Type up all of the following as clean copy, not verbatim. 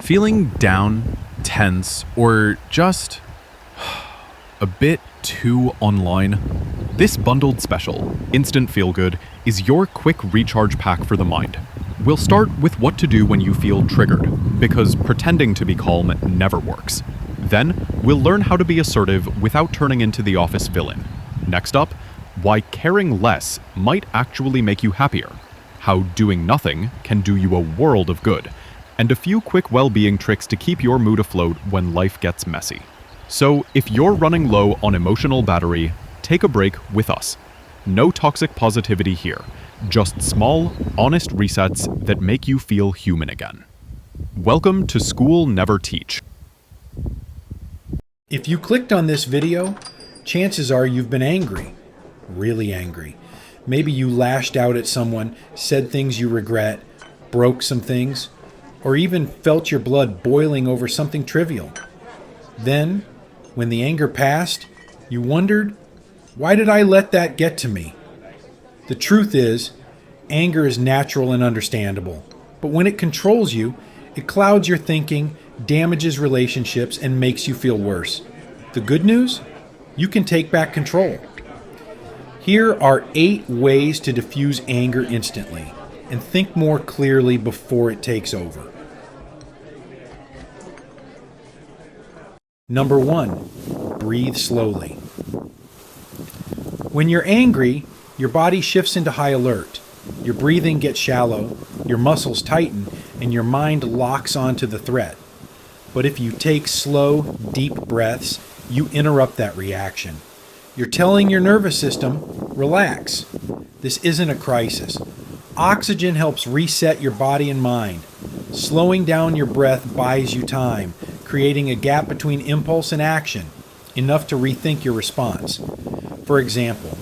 Feeling down, tense, or just a bit too online? This bundled special, Instant Feel Good, is your quick recharge pack for the mind. We'll start with what to do when you feel triggered, because pretending to be calm never works. Then, we'll learn how to be assertive without turning into the office villain. Next up, why caring less might actually make you happier, how doing nothing can do you a world of good, and a few quick well-being tricks to keep your mood afloat when life gets messy. So, if you're running low on emotional battery, take a break with us. No toxic positivity here, just small, honest resets that make you feel human again. Welcome to School Never Teach. If you clicked on this video, chances are you've been angry, really angry. Maybe you lashed out at someone, said things you regret, broke some things, or even felt your blood boiling over something trivial. Then, when the anger passed, you wondered, why did I let that get to me? The truth is, anger is natural and understandable, but when it controls you, it clouds your thinking, damages relationships, and makes you feel worse. The good news? You can take back control. Here are 8 ways to diffuse anger instantly and think more clearly before it takes over. Number 1, breathe slowly. When you're angry, your body shifts into high alert. Your breathing gets shallow, your muscles tighten, and your mind locks onto the threat. But if you take slow, deep breaths, you interrupt that reaction. You're telling your nervous system, relax. This isn't a crisis. Oxygen helps reset your body and mind. Slowing down your breath buys you time, creating a gap between impulse and action, enough to rethink your response. For example,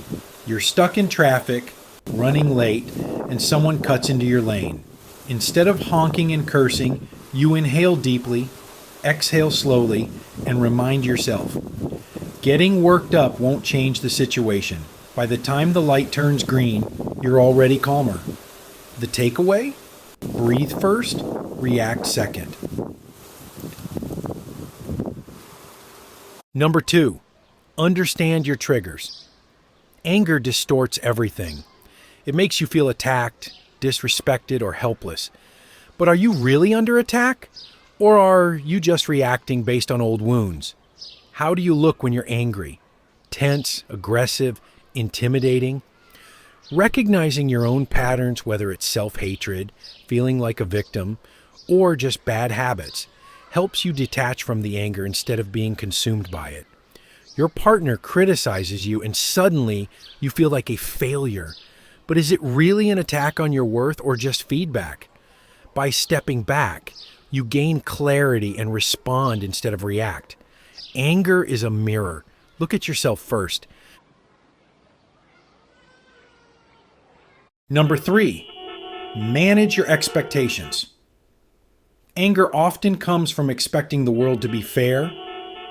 you're stuck in traffic, running late, and someone cuts into your lane. Instead of honking and cursing, you inhale deeply, exhale slowly, and remind yourself, getting worked up won't change the situation. By the time the light turns green, you're already calmer. The takeaway? Breathe first, react second. Number 2, understand your triggers. Anger distorts everything. It makes you feel attacked, disrespected, or helpless. But are you really under attack? Or are you just reacting based on old wounds? How do you look when you're angry? Tense, aggressive, intimidating? Recognizing your own patterns, whether it's self-hatred, feeling like a victim, or just bad habits, helps you detach from the anger instead of being consumed by it. Your partner criticizes you and suddenly you feel like a failure. But is it really an attack on your worth or just feedback? By stepping back, you gain clarity and respond instead of react. Anger is a mirror. Look at yourself first. Number 3, manage your expectations. Anger often comes from expecting the world to be fair,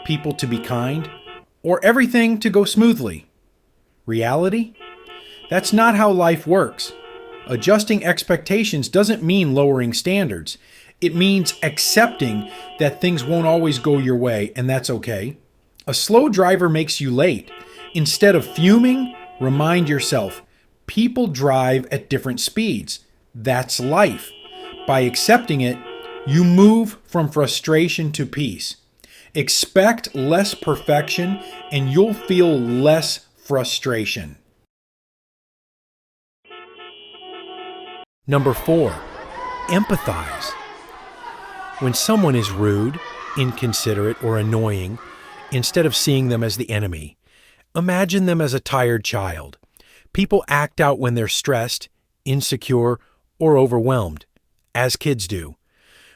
people to be kind, or everything to go smoothly. Reality? That's not how life works. Adjusting expectations doesn't mean lowering standards. It means accepting that things won't always go your way, and that's okay. A slow driver makes you late. Instead of fuming, remind yourself, people drive at different speeds. That's life. By accepting it, you move from frustration to peace. Expect less perfection, and you'll feel less frustration. Number 4, empathize. When someone is rude, inconsiderate, or annoying, instead of seeing them as the enemy, imagine them as a tired child. People act out when they're stressed, insecure, or overwhelmed, as kids do.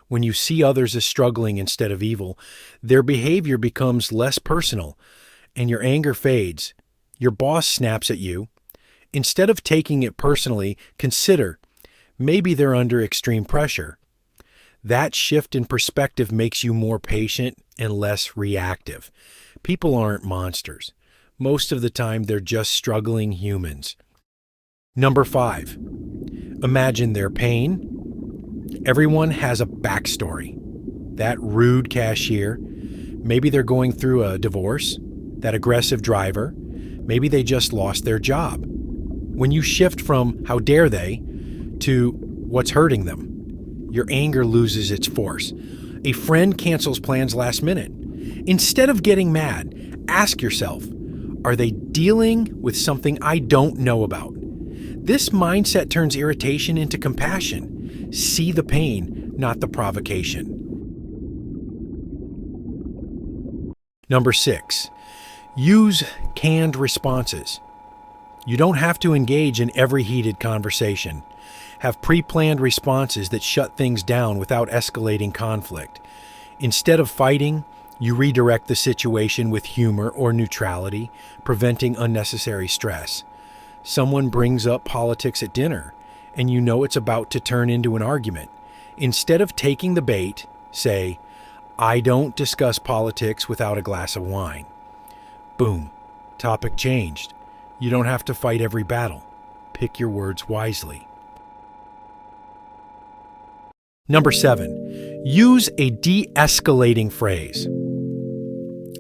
When you see others as struggling instead of evil, their behavior becomes less personal, and your anger fades. Your boss snaps at you. Instead of taking it personally, consider, maybe they're under extreme pressure. That shift in perspective makes you more patient and less reactive. People aren't monsters. Most of the time, they're just struggling humans. Number 5, imagine their pain. Everyone has a backstory. that rude cashier. Maybe they're going through a divorce, that aggressive driver. Maybe they just lost their job. When you shift from how dare they to what's hurting them, your anger loses its force. A friend cancels plans last minute. Instead of getting mad, ask yourself, are they dealing with something I don't know about? This mindset turns irritation into compassion. See the pain, not the provocation. Number 6, use canned responses. You don't have to engage in every heated conversation. Have pre-planned responses that shut things down without escalating conflict. Instead of fighting, you redirect the situation with humor or neutrality, preventing unnecessary stress. Someone brings up politics at dinner, and you know it's about to turn into an argument. Instead of taking the bait, say, I don't discuss politics without a glass of wine. Boom. Topic changed. You don't have to fight every battle. Pick your words wisely. Number 7, use a de-escalating phrase.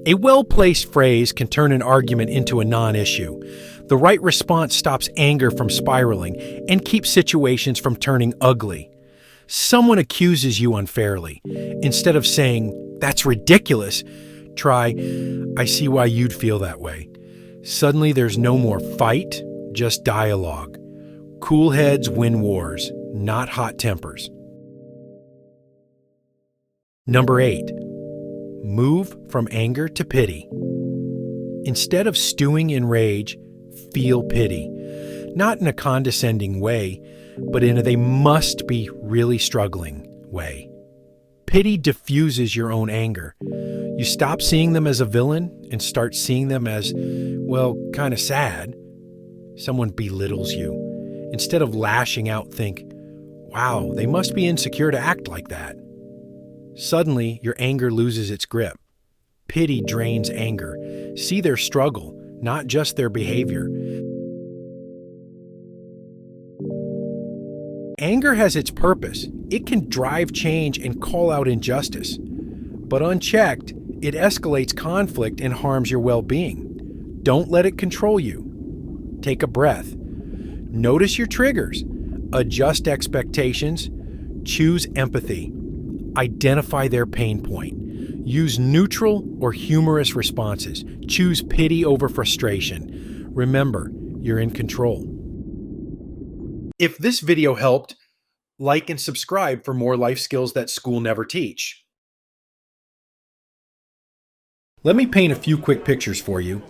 A well-placed phrase can turn an argument into a non-issue. The right response stops anger from spiraling and keeps situations from turning ugly. Someone accuses you unfairly. Instead of saying, that's ridiculous, try, I see why you'd feel that way. Suddenly there's no more fight, just dialogue. Cool heads win wars, not hot tempers. Number 8, move from anger to pity. Instead of stewing in rage, feel pity. Not in a condescending way, but in a they must be really struggling way. Pity diffuses your own anger. You stop seeing them as a villain and start seeing them as, well, kind of sad. Someone belittles you. Instead of lashing out, think, wow, they must be insecure to act like that. Suddenly, your anger loses its grip. Pity drains anger. See their struggle, not just their behavior. Anger has its purpose. It can drive change and call out injustice. But unchecked, it escalates conflict and harms your well-being. Don't let it control you. Take a breath. Notice your triggers. Adjust expectations. Choose empathy. Identify their pain point. Use neutral or humorous responses. Choose pity over frustration. Remember, you're in control. If this video helped, like and subscribe for more life skills that school never teach. Let me paint a few quick pictures for you.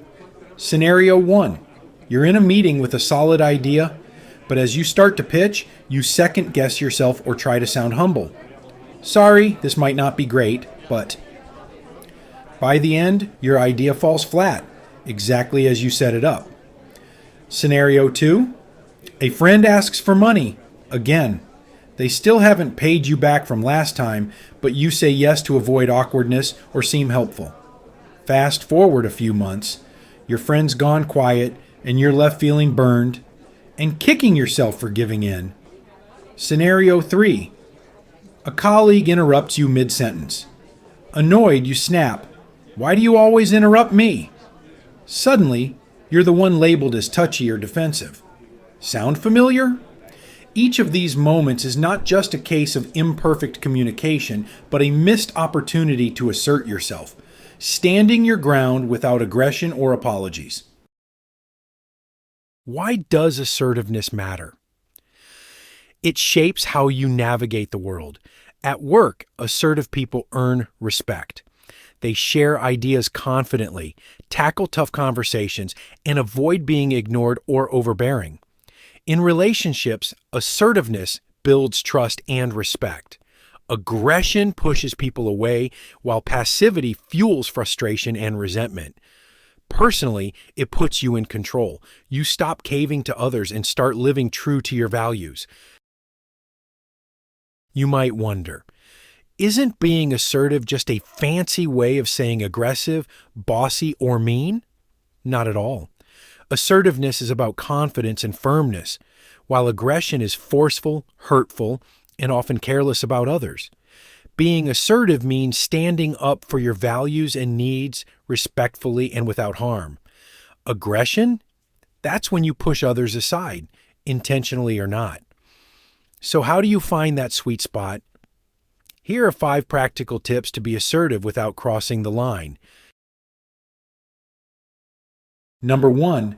Scenario 1. You're in a meeting with a solid idea, but as you start to pitch, you second guess yourself or try to sound humble. Sorry, this might not be great, but... By the end, your idea falls flat, exactly as you set it up. Scenario 2. A friend asks for money. Again, they still haven't paid you back from last time, but you say yes to avoid awkwardness or seem helpful. Fast forward a few months, your friend's gone quiet, and you're left feeling burned and kicking yourself for giving in. Scenario 3. A colleague interrupts you mid-sentence. Annoyed, you snap, "Why do you always interrupt me?" Suddenly, you're the one labeled as touchy or defensive. Sound familiar? Each of these moments is not just a case of imperfect communication, but a missed opportunity to assert yourself, standing your ground without aggression or apologies. Why does assertiveness matter? It shapes how you navigate the world. At work, assertive people earn respect. They share ideas confidently, tackle tough conversations, and avoid being ignored or overbearing. In relationships, assertiveness builds trust and respect. Aggression pushes people away, while passivity fuels frustration and resentment. Personally, it puts you in control. You stop caving to others and start living true to your values. You might wonder, isn't being assertive just a fancy way of saying aggressive, bossy, or mean? Not at all. Assertiveness is about confidence and firmness, while aggression is forceful, hurtful, and often careless about others. Being assertive means standing up for your values and needs respectfully and without harm. Aggression? That's when you push others aside, intentionally or not. So how do you find that sweet spot? Here are 5 practical tips to be assertive without crossing the line. Number 1,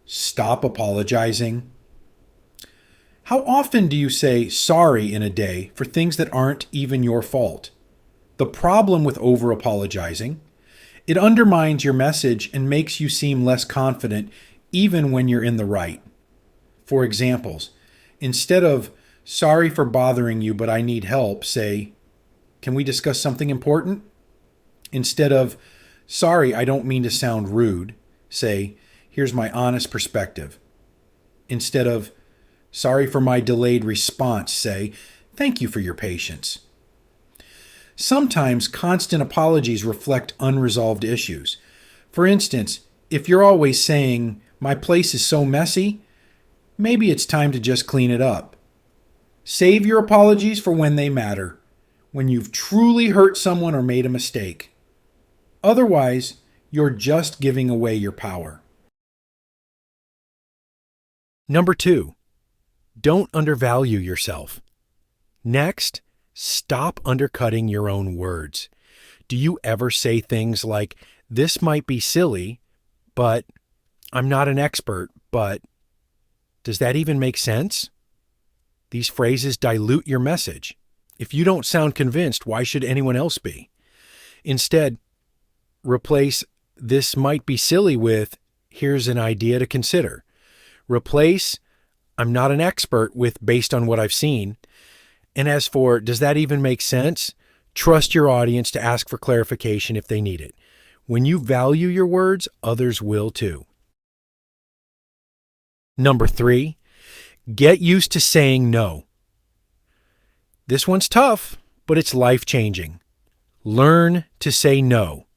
stop apologizing. How often do you say sorry in a day for things that aren't even your fault? The problem with over-apologizing, it undermines your message and makes you seem less confident even when you're in the right. For examples, instead of sorry for bothering you but I need help, say, can we discuss something important? Instead of sorry, I don't mean to sound rude, say, here's my honest perspective. Instead of sorry for my delayed response, say, thank you for your patience. Sometimes constant apologies reflect unresolved issues. For instance, if you're always saying, my place is so messy, maybe it's time to just clean it up. Save your apologies for when they matter, when you've truly hurt someone or made a mistake. Otherwise, you're just giving away your power. Number 2, don't undervalue yourself. Next, stop undercutting your own words. Do you ever say things like, this might be silly, but I'm not an expert, but does that even make sense? These phrases dilute your message. If you don't sound convinced, why should anyone else be? Instead, replace this might be silly with, here's an idea to consider. Replace I'm not an expert with based on what I've seen. And as for does that even make sense? Trust your audience to ask for clarification if they need it. When you value your words, others will too. Number 3, get used to saying no. This one's tough, but it's life-changing. Learn to say no,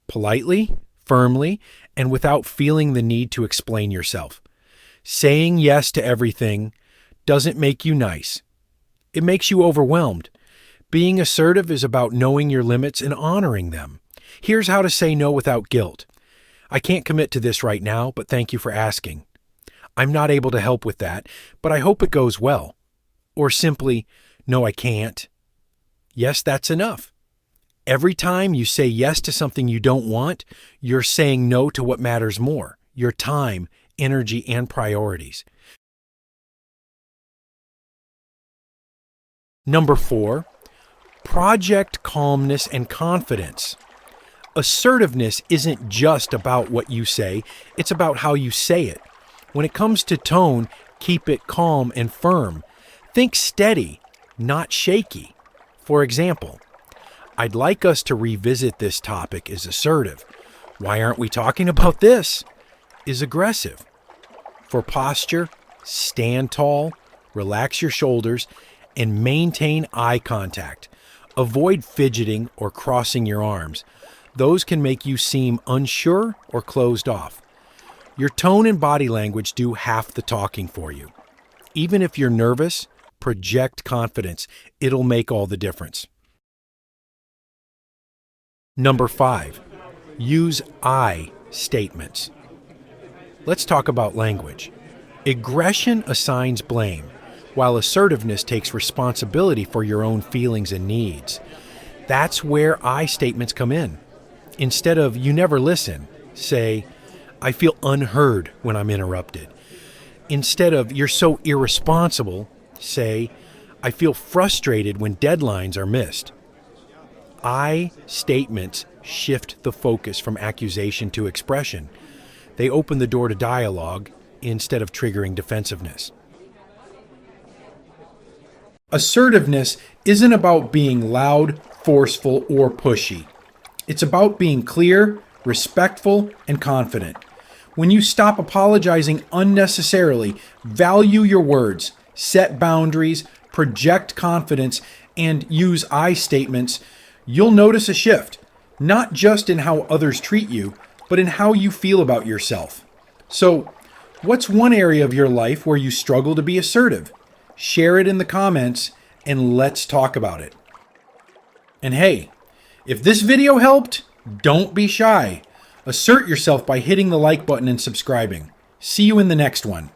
politely, firmly, and without feeling the need to explain yourself. Saying yes to everything doesn't make you nice. It makes you overwhelmed. Being assertive is about knowing your limits and honoring them. Here's how to say no without guilt. I can't commit to this right now, but thank you for asking. I'm not able to help with that, but I hope it goes well. Or simply, no, I can't. Yes, that's enough. Every time you say yes to something you don't want, you're saying no to what matters more, your time, energy, and priorities. Number 4, project calmness and confidence. Assertiveness isn't just about what you say, it's about how you say it. When it comes to tone, keep it calm and firm. Think steady, not shaky. For example, I'd like us to revisit this topic is assertive. Why aren't we talking about this? Is aggressive. For posture, stand tall, relax your shoulders, and maintain eye contact. Avoid fidgeting or crossing your arms. Those can make you seem unsure or closed off. Your tone and body language do half the talking for you. Even if you're nervous, project confidence. It'll make all the difference. Number 5, use I statements. Let's talk about language. Aggression assigns blame, while assertiveness takes responsibility for your own feelings and needs. That's where I statements come in. Instead of you never listen, say, I feel unheard when I'm interrupted. Instead of you're so irresponsible, say, I feel frustrated when deadlines are missed. I statements shift the focus from accusation to expression. They open the door to dialogue instead of triggering defensiveness. Assertiveness isn't about being loud, forceful, or pushy. It's about being clear, respectful, and confident. When you stop apologizing unnecessarily, value your words, set boundaries, project confidence, and use I statements, you'll notice a shift, not just in how others treat you, but in how you feel about yourself. So, what's one area of your life where you struggle to be assertive? Share it in the comments, and let's talk about it. And hey, if this video helped, don't be shy. Assert yourself by hitting the like button and subscribing. See you in the next one.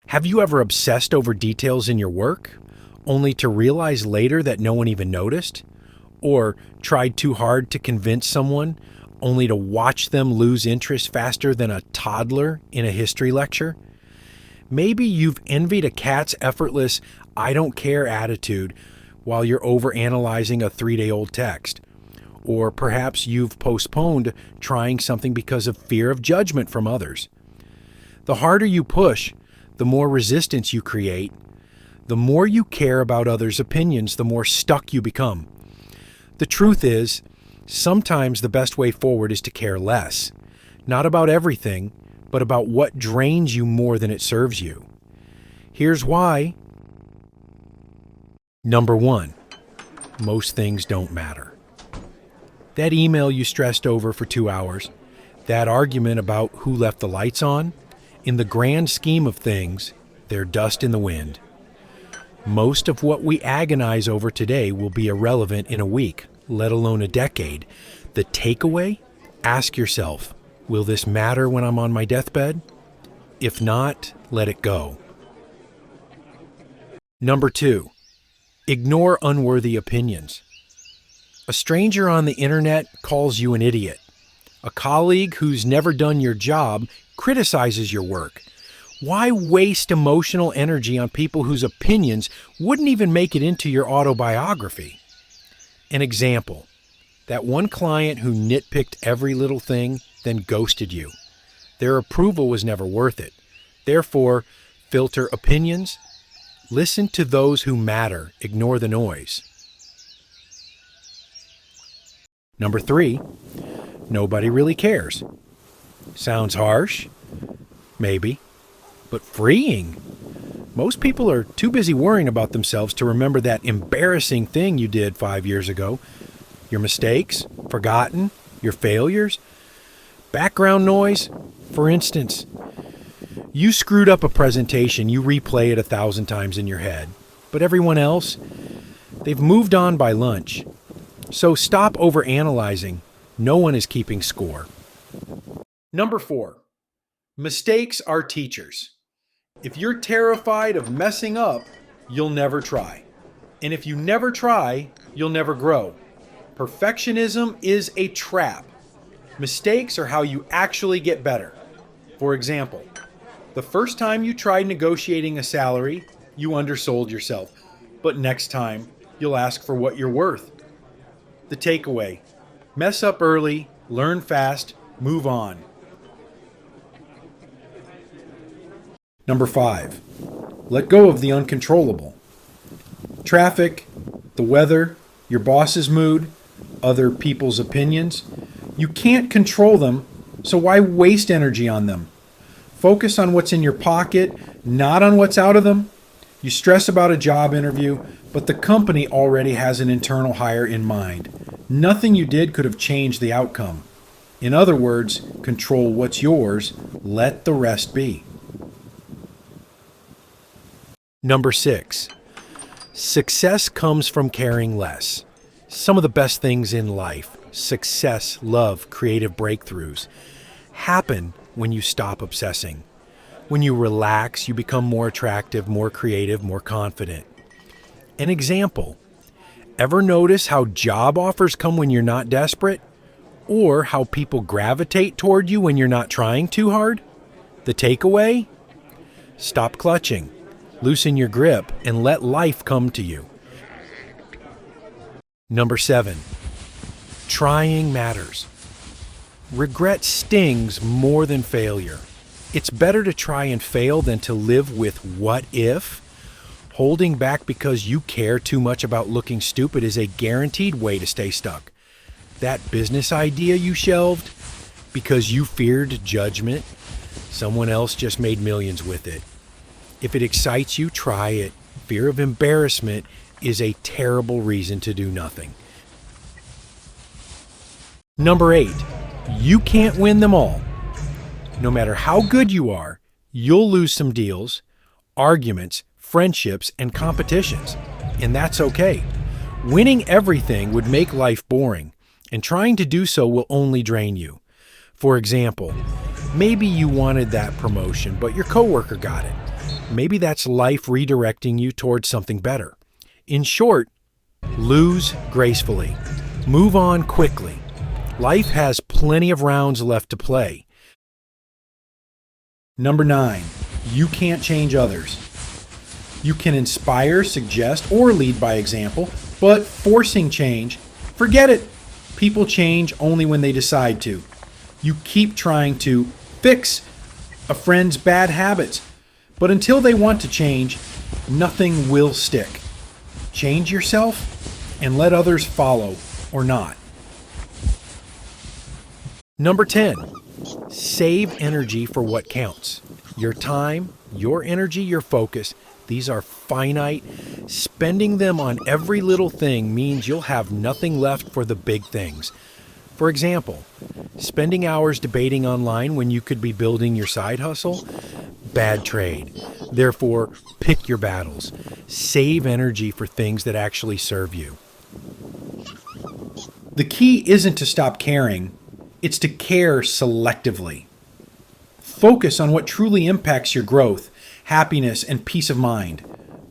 Have you ever obsessed over details in your work, only to realize later that no one even noticed? Or tried too hard to convince someone, only to watch them lose interest faster than a toddler in a history lecture? Maybe you've envied a cat's effortless, I don't care attitude while you're overanalyzing a 3-day-old text. Or perhaps you've postponed trying something because of fear of judgment from others. The harder you push, the more resistance you create. The more you care about others' opinions, the more stuck you become. The truth is, sometimes the best way forward is to care less. Not about everything, but about what drains you more than it serves you. Here's why. Number 1, most things don't matter. That email you stressed over for 2 hours, that argument about who left the lights on, in the grand scheme of things, they're dust in the wind. Most of what we agonize over today will be irrelevant in a week, let alone a decade. The takeaway? Ask yourself, will this matter when I'm on my deathbed? If not, let it go. Number 2, ignore unworthy opinions. A stranger on the internet calls you an idiot. A colleague who's never done your job criticizes your work. Why waste emotional energy on people whose opinions wouldn't even make it into your autobiography? An example, that one client who nitpicked every little thing, then ghosted you. Their approval was never worth it. Therefore, filter opinions. Listen to those who matter. Ignore the noise. Number 3, nobody really cares. Sounds harsh? Maybe. But freeing. Most people are too busy worrying about themselves to remember that embarrassing thing you did 5 years ago. Your mistakes, forgotten, your failures. Background noise, for instance. You screwed up a presentation, you replay it 1,000 times in your head. But everyone else, they've moved on by lunch. So stop overanalyzing. No one is keeping score. Number 4, mistakes are teachers. If you're terrified of messing up, you'll never try. And if you never try, you'll never grow. Perfectionism is a trap. Mistakes are how you actually get better. For example, the first time you tried negotiating a salary, you undersold yourself. But next time, you'll ask for what you're worth. The takeaway: mess up early, learn fast, move on. Number 5, let go of the uncontrollable. Traffic, the weather, your boss's mood, other people's opinions. You can't control them, so why waste energy on them? Focus on what's in your pocket, not on what's out of them. You stress about a job interview, but the company already has an internal hire in mind. Nothing you did could have changed the outcome. In other words, control what's yours, let the rest be. Number 6, success comes from caring less. Some of the best things in life, success, love, creative breakthroughs, happen when you stop obsessing. When you relax, you become more attractive, more creative, more confident. An example, ever notice how job offers come when you're not desperate? Or how people gravitate toward you when you're not trying too hard? The takeaway? Stop clutching, loosen your grip, and let life come to you. Number 7, trying matters. Regret stings more than failure. It's better to try and fail than to live with what if. Holding back because you care too much about looking stupid is a guaranteed way to stay stuck. That business idea you shelved because you feared judgment, someone else just made millions with it. If it excites you, try it. Fear of embarrassment is a terrible reason to do nothing. Number 8, you can't win them all. No matter how good you are, you'll lose some deals, arguments, friendships, and competitions. and that's okay. Winning everything would make life boring, and trying to do so will only drain you. For example, maybe you wanted that promotion, but your coworker got it. Maybe that's life redirecting you towards something better. In short, lose gracefully. Move on quickly. Life has plenty of rounds left to play. Number 9, you can't change others. You can inspire, suggest, or lead by example, but forcing change, forget it. People change only when they decide to. You keep trying to fix a friend's bad habits, but until they want to change, nothing will stick. Change yourself and let others follow or not. Number 10, save energy for what counts. Your time, your energy, your focus, these are finite. Spending them on every little thing means you'll have nothing left for the big things. For example, spending hours debating online when you could be building your side hustle? Bad trade. Therefore, pick your battles. Save energy for things that actually serve you. The key isn't to stop caring, it's to care selectively. Focus on what truly impacts your growth, happiness, and peace of mind.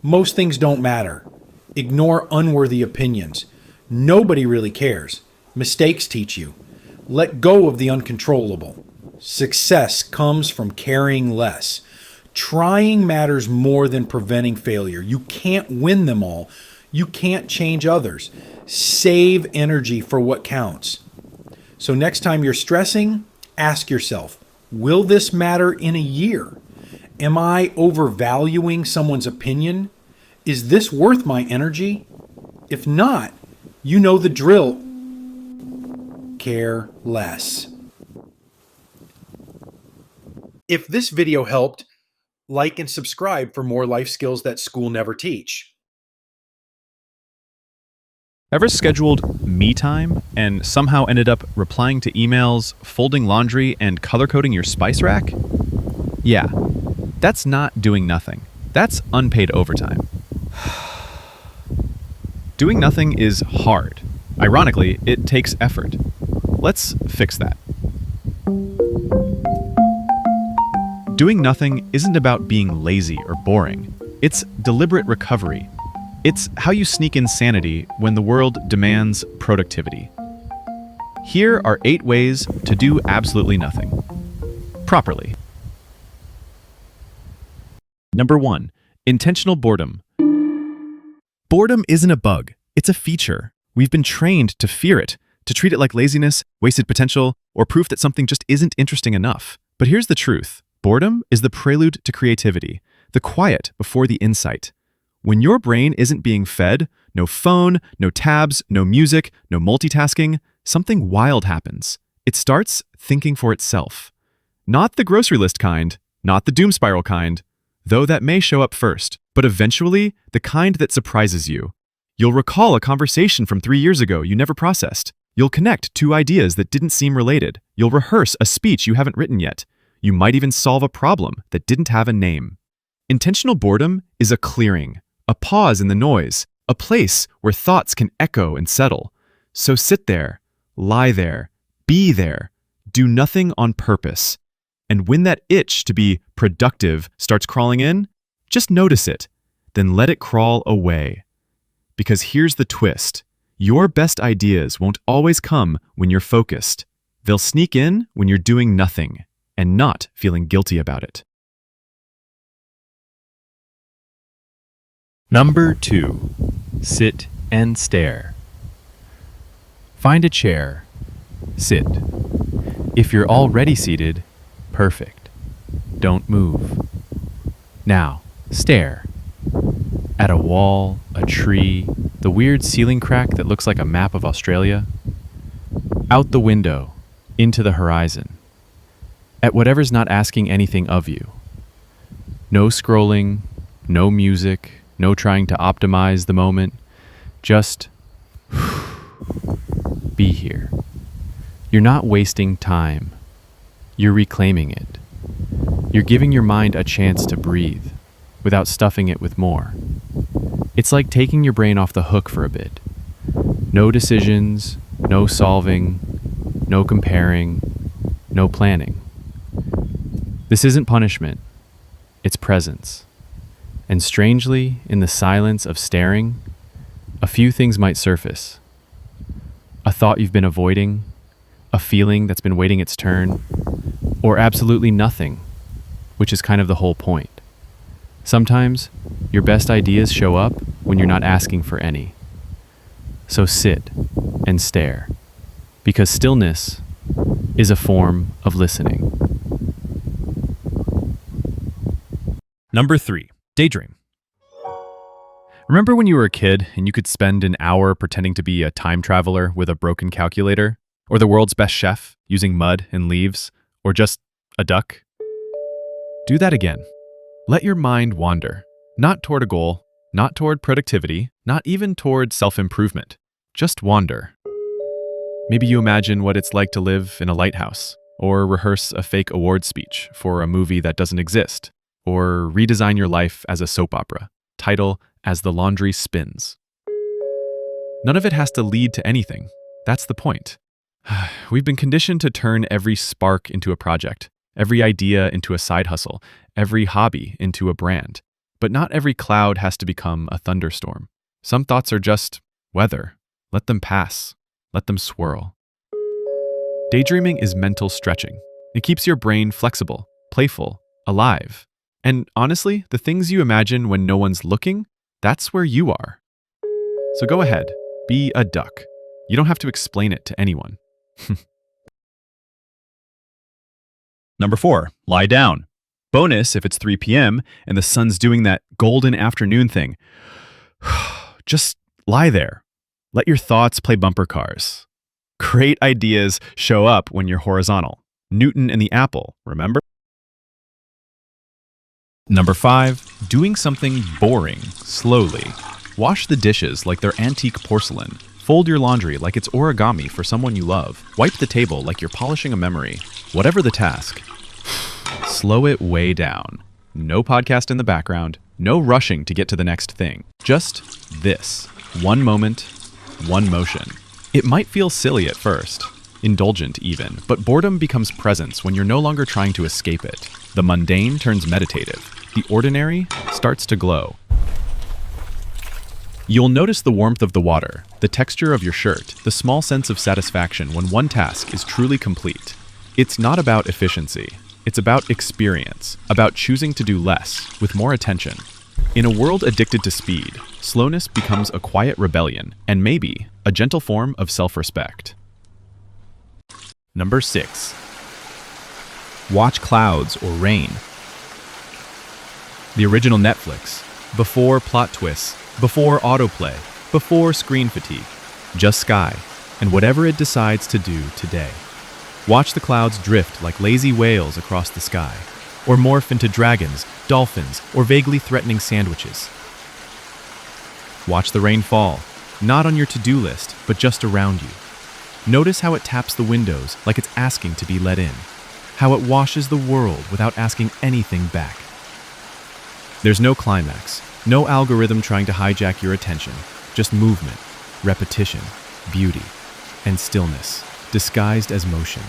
Most things don't matter. Ignore unworthy opinions. Nobody really cares. Mistakes teach you. Let go of the uncontrollable. Success comes from caring less. Trying matters more than preventing failure. You can't win them all. You can't change others. Save energy for what counts. So next time you're stressing, ask yourself, will this matter in a year? Am I overvaluing someone's opinion? Is this worth my energy? If not, you know the drill. Care less. If this video helped, like and subscribe for more life skills that school never teach. Ever scheduled me time and somehow ended up replying to emails, folding laundry, and color coding your spice rack? Yeah, that's not doing nothing. That's unpaid overtime. Doing nothing is hard. Ironically, it takes effort. Let's fix that. Doing nothing isn't about being lazy or boring. It's deliberate recovery. It's how you sneak in sanity when the world demands productivity. Here are 8 ways to do absolutely nothing. Properly. Number 1. Intentional boredom. Boredom isn't a bug, it's a feature. We've been trained to fear it, to treat it like laziness, wasted potential, or proof that something just isn't interesting enough. But here's the truth. Boredom is the prelude to creativity, the quiet before the insight. When your brain isn't being fed, no phone, no tabs, no music, no multitasking, something wild happens. It starts thinking for itself. Not the grocery list kind, not the doom spiral kind, though that may show up first, but eventually the kind that surprises you. You'll recall a conversation from 3 years ago you never processed. You'll connect 2 ideas that didn't seem related. You'll rehearse a speech you haven't written yet. You might even solve a problem that didn't have a name. Intentional boredom is a clearing, a pause in the noise, a place where thoughts can echo and settle. So sit there, lie there, be there, do nothing on purpose. And when that itch to be productive starts crawling in, just notice it, then let it crawl away. Because here's the twist. Your best ideas won't always come when you're focused. They'll sneak in when you're doing nothing and not feeling guilty about it. Number 2. Sit and stare. Find a chair. Sit. If you're already seated, perfect. Don't move. Now, stare. At a wall, a tree, the weird ceiling crack that looks like a map of Australia. Out the window, into the horizon. At whatever's not asking anything of you. No scrolling, no music, no trying to optimize the moment. Just be here. You're not wasting time. You're reclaiming it. You're giving your mind a chance to breathe without stuffing it with more. It's like taking your brain off the hook for a bit. No decisions, no solving, no comparing, no planning. This isn't punishment, it's presence. And strangely, in the silence of staring, a few things might surface. A thought you've been avoiding, a feeling that's been waiting its turn, or absolutely nothing, which is kind of the whole point. Sometimes, your best ideas show up when you're not asking for any. So sit and stare, because stillness is a form of listening. Number 3, daydream. Remember when you were a kid and you could spend an hour pretending to be a time traveler with a broken calculator? Or the world's best chef using mud and leaves? Or just a duck? Do that again. Let your mind wander, not toward a goal, not toward productivity, not even toward self-improvement. Just wander. Maybe you imagine what it's like to live in a lighthouse, or rehearse a fake award speech for a movie that doesn't exist, or redesign your life as a soap opera, title As the Laundry Spins. None of it has to lead to anything. That's the point. We've been conditioned to turn every spark into a project, every idea into a side hustle, every hobby into a brand. But not every cloud has to become a thunderstorm. Some thoughts are just weather. Let them pass. Let them swirl. Daydreaming is mental stretching. It keeps your brain flexible, playful, alive. And honestly, the things you imagine when no one's looking, that's where you are. So go ahead, be a duck. You don't have to explain it to anyone. Number 4, lie down. Bonus if it's 3 p.m. and the sun's doing that golden afternoon thing. Just lie there. Let your thoughts play bumper cars. Great ideas show up when you're horizontal. Newton and the apple, remember? Number 5, doing something boring slowly. Wash the dishes like they're antique porcelain. Fold your laundry like it's origami for someone you love. Wipe the table like you're polishing a memory. Whatever the task, slow it way down. No podcast in the background. No rushing to get to the next thing. Just this. One moment, one motion. It might feel silly at first, indulgent even, but boredom becomes presence when you're no longer trying to escape it. The mundane turns meditative. The ordinary starts to glow. You'll notice the warmth of the water, the texture of your shirt, the small sense of satisfaction when one task is truly complete. It's not about efficiency. It's about experience, about choosing to do less with more attention. In a world addicted to speed, slowness becomes a quiet rebellion and maybe a gentle form of self-respect. Number 6. Watch clouds or rain. The original Netflix. Before plot twists, before autoplay, before screen fatigue. Just sky, and whatever it decides to do today. Watch the clouds drift like lazy whales across the sky, or morph into dragons, dolphins, or vaguely threatening sandwiches. Watch the rain fall, not on your to-do list, but just around you. Notice how it taps the windows like it's asking to be let in, how it washes the world without asking anything back. There's no climax, no algorithm trying to hijack your attention, just movement, repetition, beauty, and stillness, disguised as motion.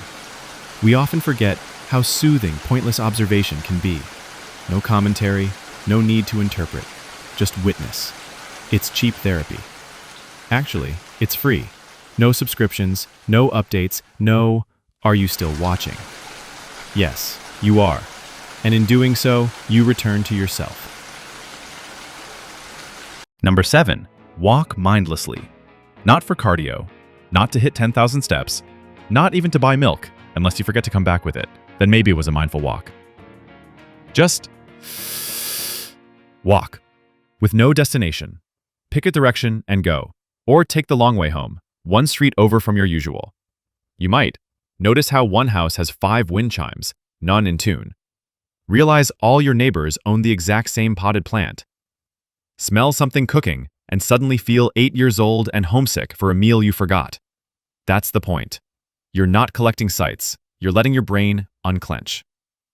We often forget how soothing pointless observation can be. No commentary, no need to interpret, just witness. It's cheap therapy. Actually, it's free. No subscriptions, no updates, no, are you still watching? Yes, you are. And in doing so, you return to yourself. Number 7, walk mindlessly. Not for cardio, not to hit 10,000 steps, not even to buy milk, unless you forget to come back with it. Then maybe it was a mindful walk. Just walk, with no destination. Pick a direction and go, or take the long way home, one street over from your usual. You might notice how one house has 5 wind chimes, none in tune. Realize all your neighbors own the exact same potted plant. Smell something cooking and suddenly feel 8 years old and homesick for a meal you forgot. That's the point. You're not collecting sights, you're letting your brain unclench.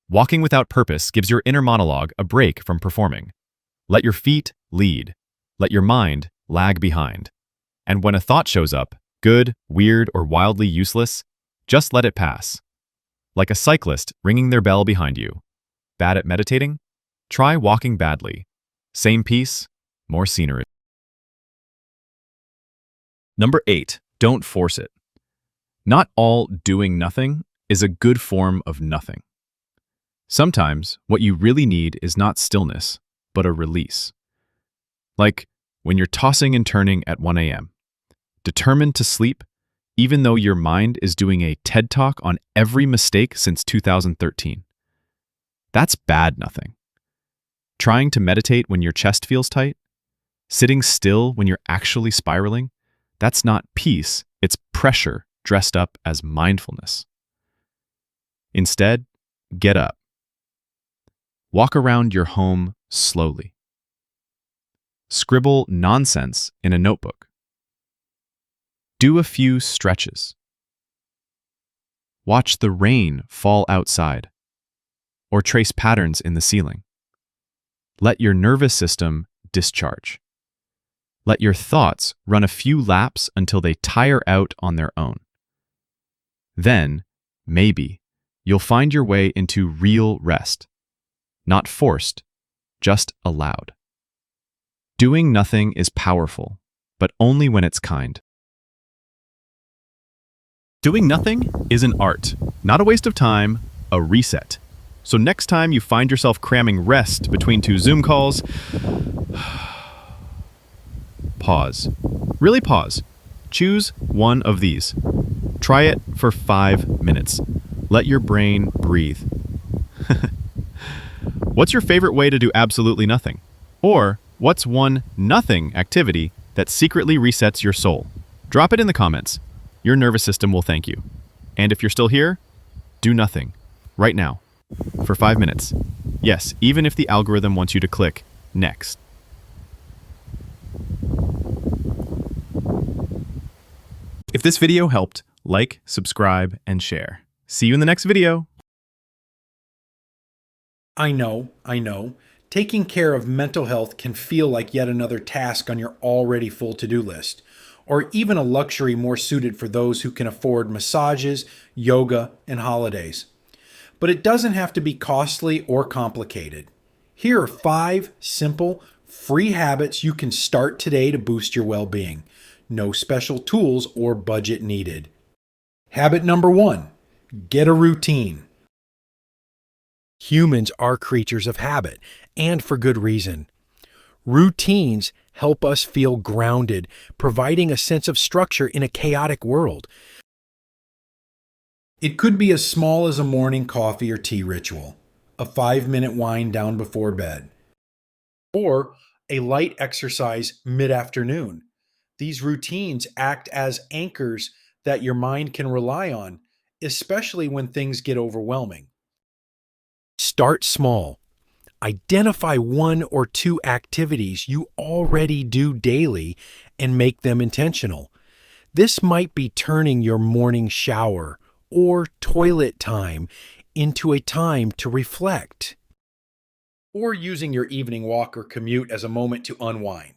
Walking without purpose gives your inner monologue a break from performing. Let your feet lead. Let your mind lag behind. And when a thought shows up, good, weird, or wildly useless, just let it pass. Like a cyclist ringing their bell behind you. Bad at meditating? Try walking badly. Same piece, more scenery. Number 8, don't force it. Not all doing nothing is a good form of nothing. Sometimes what you really need is not stillness, but a release. Like when you're tossing and turning at 1 a.m., determined to sleep, even though your mind is doing a TED Talk on every mistake since 2013. That's bad nothing. Trying to meditate when your chest feels tight, sitting still when you're actually spiraling, that's not peace, it's pressure dressed up as mindfulness. Instead, get up. Walk around your home slowly. Scribble nonsense in a notebook. Do a few stretches. Watch the rain fall outside, or trace patterns in the ceiling. Let your nervous system discharge. Let your thoughts run a few laps until they tire out on their own. Then, maybe, you'll find your way into real rest. Not forced, just allowed. Doing nothing is powerful, but only when it's kind. Doing nothing is an art, not a waste of time, a reset. So next time you find yourself cramming rest between 2 Zoom calls, pause. Really pause. Choose one of these. Try it for 5 minutes. Let your brain breathe. What's your favorite way to do absolutely nothing? Or what's one nothing activity that secretly resets your soul? Drop it in the comments. Your nervous system will thank you. And if you're still here, do nothing. Right now. For 5 minutes. Yes, even if the algorithm wants you to click next. If this video helped, like, subscribe, and share. See you in the next video. I know. Taking care of mental health can feel like yet another task on your already full to-do list, or even a luxury more suited for those who can afford massages, yoga, and holidays. But it doesn't have to be costly or complicated. Here are 5 simple, free habits you can start today to boost your well-being. No special tools or budget needed. Habit number 1, get a routine. Humans are creatures of habit, and for good reason. Routines help us feel grounded, providing a sense of structure in a chaotic world. It could be as small as a morning coffee or tea ritual, a 5-minute wind down before bed, or a light exercise mid-afternoon. These routines act as anchors that your mind can rely on, especially when things get overwhelming. Start small. Identify 1 or 2 activities you already do daily and make them intentional. This might be turning your morning shower or toilet time into a time to reflect, or using your evening walk or commute as a moment to unwind.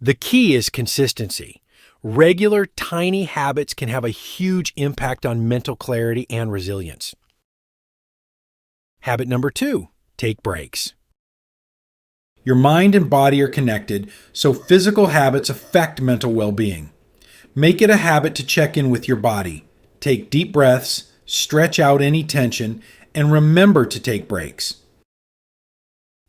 The key is consistency. Regular, tiny habits can have a huge impact on mental clarity and resilience. Habit number 2, take breaks. Your mind and body are connected, so physical habits affect mental well-being. Make it a habit to check in with your body. Take deep breaths, stretch out any tension, and remember to take breaks.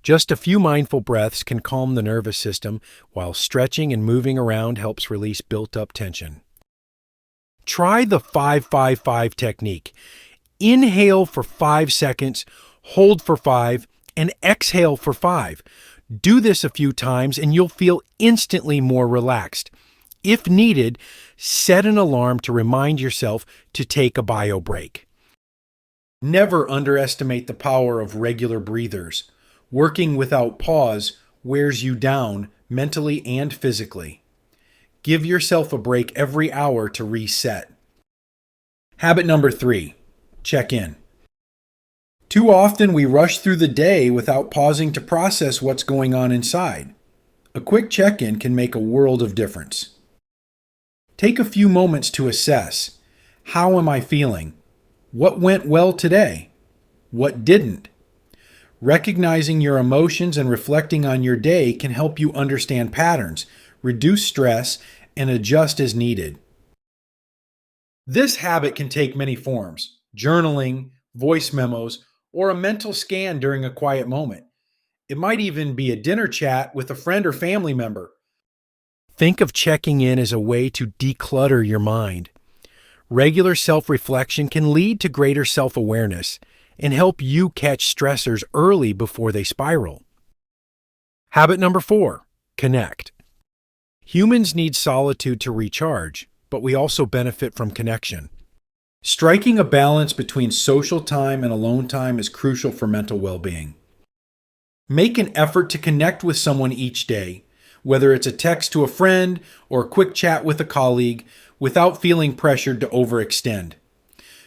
Just a few mindful breaths can calm the nervous system, while stretching and moving around helps release built-up tension. Try the 5-5-5 technique. Inhale for 5 seconds, hold for 5, and exhale for 5. Do this a few times and you'll feel instantly more relaxed. If needed, set an alarm to remind yourself to take a bio break. Never underestimate the power of regular breathers. Working without pause wears you down mentally and physically. Give yourself a break every hour to reset. Habit number 3, check in. Too often we rush through the day without pausing to process what's going on inside. A quick check-in can make a world of difference. Take a few moments to assess. How am I feeling? What went well today? What didn't? Recognizing your emotions and reflecting on your day can help you understand patterns, reduce stress, and adjust as needed. This habit can take many forms: journaling, voice memos, or a mental scan during a quiet moment. It might even be a dinner chat with a friend or family member. Think of checking in as a way to declutter your mind. Regular self-reflection can lead to greater self-awareness and help you catch stressors early before they spiral. Habit number 4, connect. Humans need solitude to recharge, but we also benefit from connection. Striking a balance between social time and alone time is crucial for mental well-being. Make an effort to connect with someone each day, whether it's a text to a friend or a quick chat with a colleague, without feeling pressured to overextend.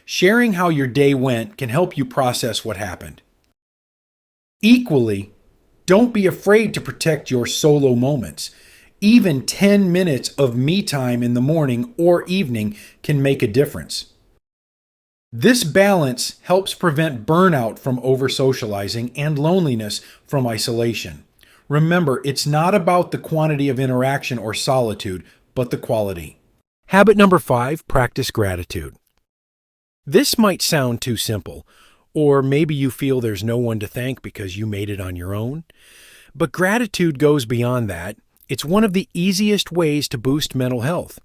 Sharing how your day went can help you process what happened. Equally, don't be afraid to protect your solo moments. Even 10 minutes of me time in the morning or evening can make a difference. This balance helps prevent burnout from over-socializing and loneliness from isolation. Remember, it's not about the quantity of interaction or solitude, but the quality. Habit number 5, practice gratitude. This might sound too simple, or maybe you feel there's no one to thank because you made it on your own. But gratitude goes beyond that. It's one of the easiest ways to boost mental health.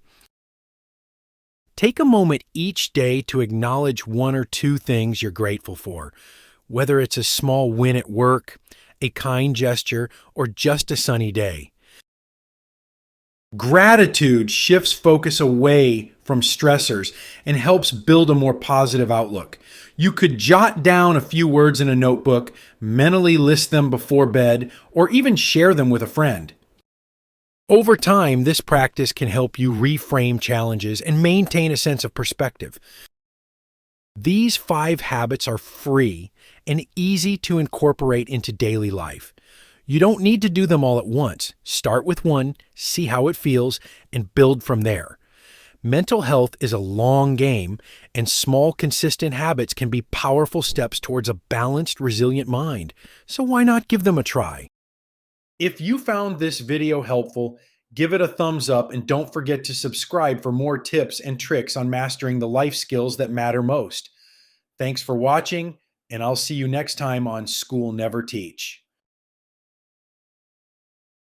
Take a moment each day to acknowledge 1 or 2 things you're grateful for, whether it's a small win at work, a kind gesture, or just a sunny day. Gratitude shifts focus away from stressors and helps build a more positive outlook. You could jot down a few words in a notebook, mentally list them before bed, or even share them with a friend. Over time, this practice can help you reframe challenges and maintain a sense of perspective. These 5 habits are free and easy to incorporate into daily life. You don't need to do them all at once. Start with 1, see how it feels, and build from there. Mental health is a long game, and small, consistent habits can be powerful steps towards a balanced, resilient mind. So why not give them a try? If you found this video helpful, give it a thumbs up and don't forget to subscribe for more tips and tricks on mastering the life skills that matter most. Thanks for watching, and I'll see you next time on School Never Teach.